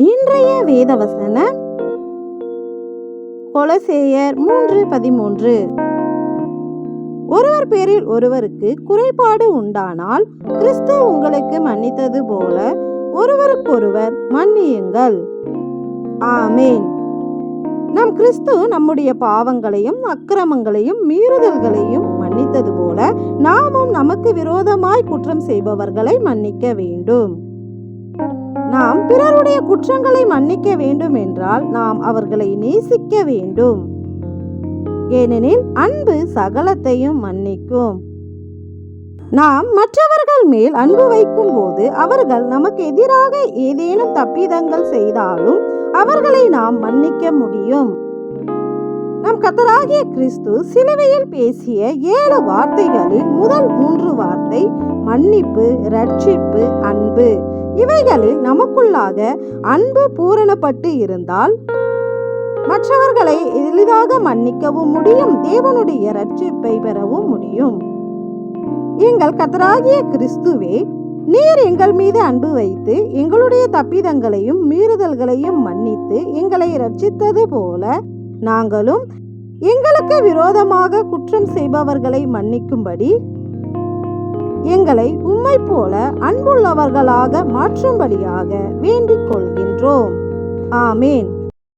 இன்றைய வேதவசனம் கொலோசேயர் 3:13. ஒருவர் பேரில் ஒருவருக்கு குறைபாடு உண்டானால் கிறிஸ்து உங்களுக்கு மன்னித்தது போல ஒருவருக்கொருவர் மன்னியுங்கள். ஆமேன். நம் கிறிஸ்து நம்முடைய பாவங்களையும் அக்கிரமங்களையும் மீறுதல்களையும் மன்னித்தது போல நாமும் நமக்கு விரோதமாய் குற்றம் செய்பவர்களை மன்னிக்க வேண்டும். நாம் பிறருடைய குற்றங்களை மன்னிக்க வேண்டும் என்றால் நாம் அவர்களை நேசிக்க வேண்டும். ஏனெனில் அன்பு சகலத்தையும் மன்னிக்கும். நாம் மற்றவர்கள் மேல் அன்பு வைக்கும் போது அவர்கள் நமக்கு எதிராக ஏதேனும் தப்பிதங்கள் செய்தாலும் அவர்களை நாம் மன்னிக்க முடியும். நம் கர்த்தராகிய கிறிஸ்து சிலுவையில் பேசிய 7 வார்த்தைகளில் முதல் 3 வார்த்தை மன்னிப்பு, இரட்சிப்பு, அன்பு. இவைகளில் நமக்குள்ளாக அன்பு பூரணப்பட்டு இருந்தால் மற்றவர்களை எளிதாக மன்னிக்கவும் முடியும், தேவனுடைய இரட்சிப்பை பெறவும் முடியும். எங்கள் கர்த்தராகிய கிறிஸ்துவே, நீர் எங்கள் மீது அன்பு வைத்து எங்களுடைய தப்பிதங்களையும் மீறுதல்களையும் மன்னித்து எங்களை இரட்சித்தது போல நாங்களும் எங்களுக்கு விரோதமாக குற்றம் செய்பவர்களை மன்னிக்கும்படி எங்களை உம்மை போல அன்புள்ளவர்களாக மாற்றும்படியாக வேண்டிக் கொள்கின்றோம். ஆமேன்.